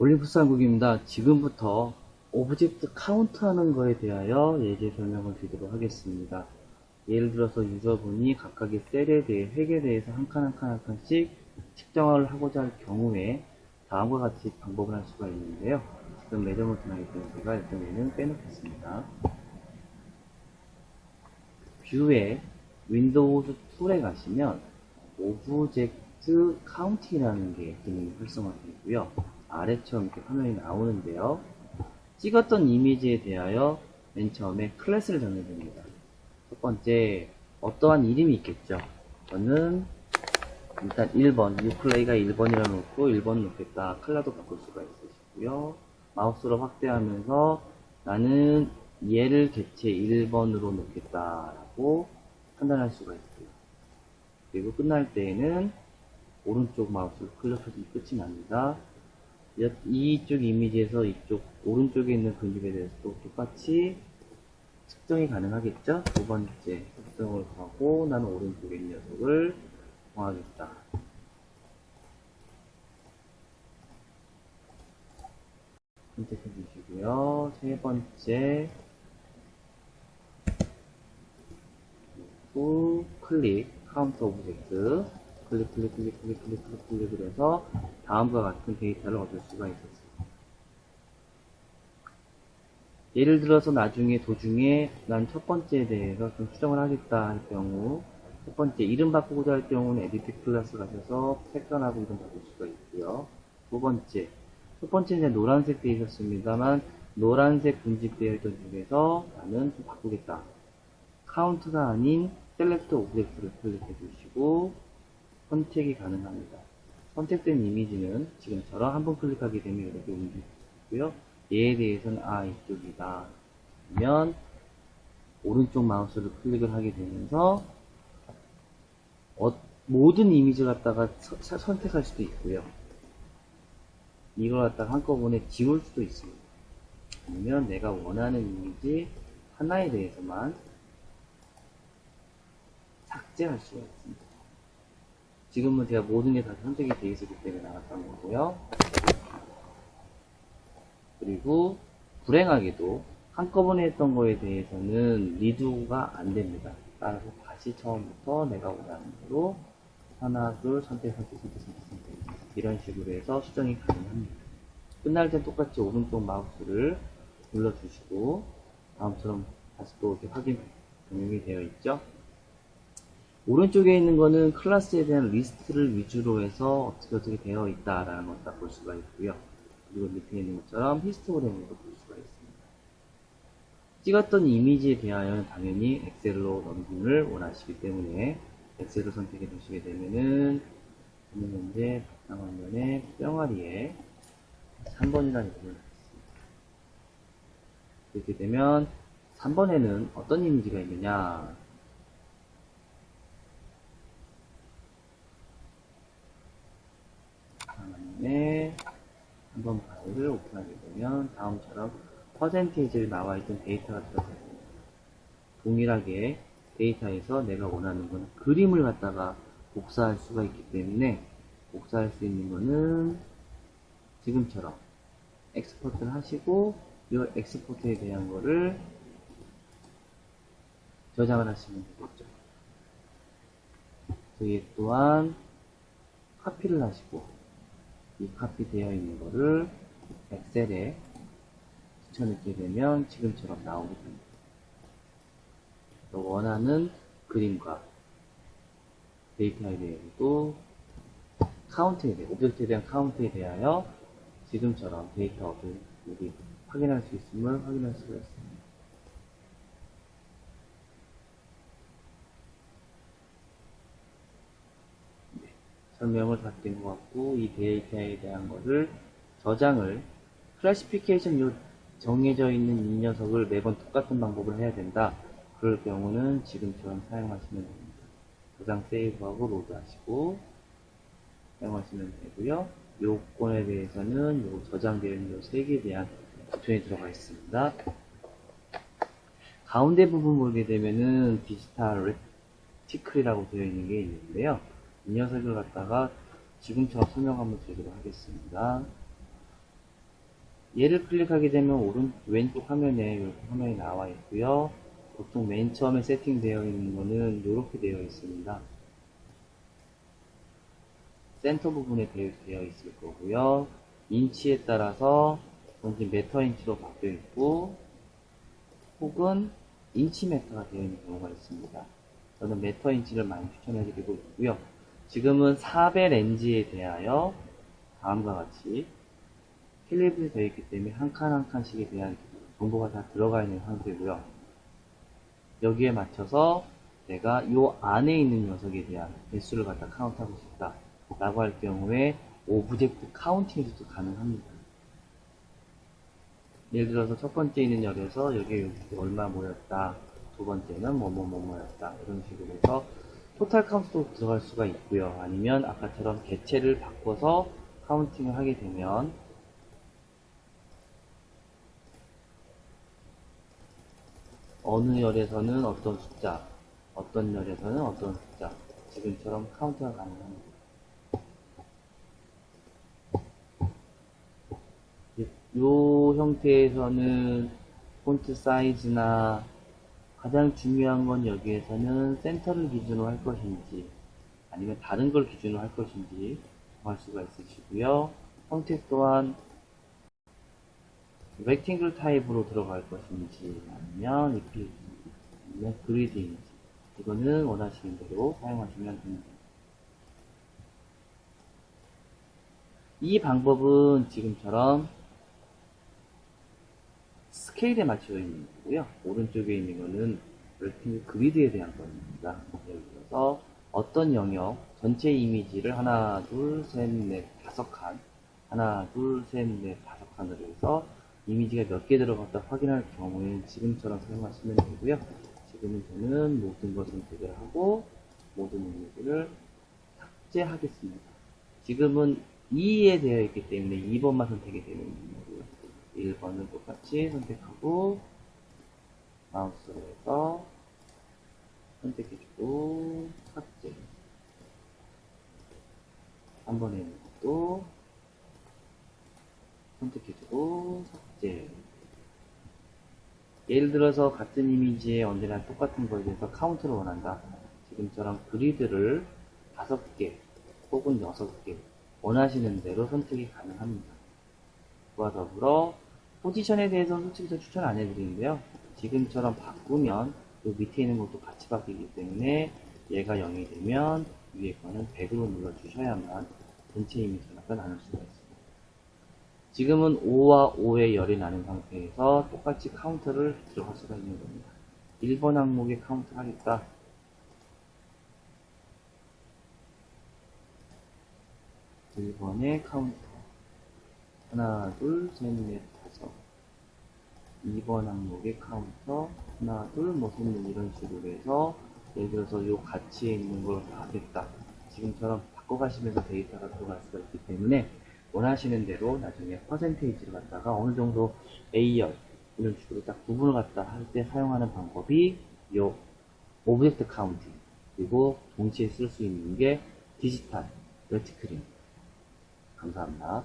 올림푸스 한국입니다. 지금부터 오브젝트 카운트하는 거에 대하여 예제 설명을 드리도록 하겠습니다. 예를 들어서 유저분이 각각의 셀에 대해 획에 대해서 한 칸 한 칸 한 칸씩 측정을 하고자 할 경우에 다음과 같이 방법을 할 수가 있는데요. 지금 매점을 통하기 때문에 제가 일단 얘는 빼놓겠습니다. 뷰에 윈도우즈 툴에 가시면 오브젝트 카운팅이라는 게 기능이 활성화되고요. 아래처럼 이렇게 화면이 나오는데요. 찍었던 이미지에 대하여 맨 처음에 클래스를 정해야 됩니다. 첫 번째, 어떠한 이름이 있겠죠. 저는 일단 1번, 유플레이가 1번이라 놓고 1번을 놓겠다. 컬러도 바꿀 수가 있으시고요. 마우스로 확대하면서 나는 얘를 개체 1번으로 놓겠다라고 판단할 수가 있고요. 그리고 끝날 때에는 오른쪽 마우스를 클릭하시면 끝이 납니다. 이쪽 이미지에서 이쪽 오른쪽에 있는 근육에 대해서도 똑같이 측정이 가능하겠죠? 두 번째 측정을 하고 나는 오른쪽에 있는 녀석을 정하겠다. 선택해 주시고요. 세 번째 클릭 카운트 오브젝트 클릭을 해서 다음과 같은 데이터를 얻을 수가 있었습니다. 예를 들어서 나중에 도중에 난 첫 번째에 대해서 좀 수정을 하겠다 할 경우 첫 번째 이름 바꾸고자 할 경우는 에디트 클래스 가셔서 색깔하고 이름 바꿀 수가 있고요. 두 번째 첫 번째는 노란색 되어 있었습니다만 노란색 분집되어 있던 중에서 나는 좀 바꾸겠다. 카운트가 아닌 셀렉트 오브젝트를 클릭해 주시고 선택이 가능합니다. 선택된 이미지는 지금처럼 한 번 클릭하게 되면 이렇게 움직이고요. 얘에 대해서는 이쪽이다. 그러면 오른쪽 마우스를 클릭을 하게 되면서 모든 이미지 갖다가 선택할 수도 있고요. 이걸 갖다가 한꺼번에 지울 수도 있습니다. 아니면 내가 원하는 이미지 하나에 대해서만 삭제할 수가 있습니다. 지금은 제가 모든 게 다 선택이 되어 있었기 때문에 나갔던 거고요. 그리고 불행하게도 한꺼번에 했던 거에 대해서는 리두가 안 됩니다. 따라서 다시 처음부터 내가 원하는 대로 하나, 둘, 선택 이런 식으로 해서 수정이 가능합니다. 끝날 땐 똑같이 오른쪽 마우스를 눌러주시고 다음처럼 다시 또 이렇게 확인 병용이 되어 있죠. 오른쪽에 있는 거는 클래스에 대한 리스트를 위주로 해서 어떻게 되어 있다라는 걸 딱 볼 수가 있고요. 그리고 밑에 있는 것처럼 히스토그램으로 볼 수가 있습니다. 찍었던 이미지에 대하여는 당연히 엑셀로 넘김을 원하시기 때문에 엑셀을 선택해 주시게 되면은 지금 현재 바탕 화면에 뿅아리에 3번이라는 이름을 넣겠습니다. 이렇게 되면 3번에는 어떤 이미지가 있느냐, 화면에 한번 파일을 오픈하게 되면 다음처럼 퍼센테이지를 나와있던 데이터가 들어갑니다. 동일하게 데이터에서 내가 원하는 건 그림을 갖다가 복사할 수가 있기 때문에 복사할 수 있는 거는 지금처럼 엑스포트를 하시고 이 엑스포트에 대한 거를 저장을 하시면 되겠죠. 이 또한 카피를 하시고 이 카피 되어 있는 거를 엑셀에 붙여넣게 되면 지금처럼 나오게 됩니다. 원하는 그림과 데이터에 대해서도 카운트에 대해, 오브젝트에 대한 카운트에 대하여 지금처럼 데이터를 여기 확인할 수 있음을 확인할 수가 있습니다. 네, 설명을 다 된 것 같고 이 데이터에 대한 것을 저장을 클래시피케이션 요 정해져 있는 이 녀석을 매번 똑같은 방법을 해야 된다. 그럴 경우는 지금처럼 사용하시면 됩니다. 저장 세이브하고 로드 하시고 사용하시면 되고요. 요건에 대해서는 요 저장되어 있는 요 3개에 대한 버튼이 들어가 있습니다. 가운데 부분 보게 되면은 디지털 레티클이라고 되어 있는 게 있는데요. 이 녀석을 갖다가 지금처럼 설명 한번 드리도록 하겠습니다. 얘를 클릭하게 되면 왼쪽 화면에 이렇게 화면이 나와 있고요. 보통 맨 처음에 세팅되어 있는 거는 이렇게 되어 있습니다. 센터 부분에 되어 있을 거고요. 인치에 따라서 먼저 미터 인치로 바뀌어 있고, 혹은 인치미터가 되어 있는 경우가 있습니다. 저는 미터 인치를 많이 추천해 드리고 있고요. 지금은 4배 렌즈에 대하여 다음과 같이 캘리브레이 되어 있기 때문에 한 칸 한 칸씩에 대한 정보가 다 들어가 있는 상태고요. 여기에 맞춰서 내가 이 안에 있는 녀석에 대한 개수를 갖다 카운트하고 싶다 라고 할 경우에 오브젝트 카운팅도 가능합니다. 예를 들어서 첫 번째 있는 열에서 여기에 얼마 모였다, 두 번째는 뭐뭐뭐 모였다, 이런 식으로 해서 토탈 카운트도 들어갈 수가 있고요. 아니면 아까처럼 개체를 바꿔서 카운팅을 하게 되면 어느 열에서는 어떤 숫자, 어떤 열에서는 어떤 숫자, 지금처럼 카운트가 가능합니다. 이 형태에서는 폰트 사이즈나 가장 중요한 건 여기에서는 센터를 기준으로 할 것인지 아니면 다른 걸 기준으로 할 것인지 정할 수가 있으시고요. 형태 또한 렉팅글 타입으로 들어갈 것인지 아니면 이렇게 아니면 그리드인지 이거는 원하시는 대로 사용하시면 됩니다. 이 방법은 지금처럼 스케일에 맞춰져 있는 거고요. 오른쪽에 있는 거는 렉팅글 그리드에 대한 겁니다. 예를 들어서 어떤 영역 전체 이미지를 하나, 둘, 셋, 넷, 다섯 칸 하나, 둘, 셋, 넷, 다섯 칸으로 해서 이미지가 몇 개 들어갔다 확인할 경우에는 지금처럼 사용하시면 되고요. 지금은 저는 모든 것을 선택을 하고 모든 이미지를 삭제하겠습니다. 지금은 2에 되어 있기 때문에 2번만 선택이 되는 거고요. 1번은 똑같이 선택하고 마우스로 해서 선택해주고 삭제. 한 번에 있는 것도 선택해주고 삭제. 예를 들어서 같은 이미지에 언제나 똑같은 거에 대해서 카운트를 원한다. 지금처럼 그리드를 5개 혹은 6개 원하시는 대로 선택이 가능합니다. 그와 더불어 포지션에 대해서는 솔직히 저 추천 안 해드리는데요. 지금처럼 바꾸면 요 밑에 있는 것도 같이 바뀌기 때문에 얘가 0이 되면 위에 거는 100으로 눌러주셔야만 전체 이미지가 나눌 수가 있습니다. 지금은 5와 5의 열이 나는 상태에서 똑같이 카운터를 들어갈 수가 있는 겁니다. 1번 항목에 카운트 하겠다. 1번에 카운터. 하나, 둘, 셋, 넷, 다섯. 2번 항목의 카운터. 하나, 둘, 뭐, 셋, 넷, 이런 식으로 해서, 예를 들어서 요 가치에 있는 걸 하겠다. 지금처럼 바꿔가시면서 데이터가 들어갈 수가 있기 때문에, 원하시는 대로 나중에 퍼센테이지를 갖다가 어느 정도 A열, 이런 식으로 딱 구분을 갖다 할 때 사용하는 방법이 요 오브젝트 카운팅, 그리고 동시에 쓸 수 있는 게 디지털, 멀티크림. 감사합니다.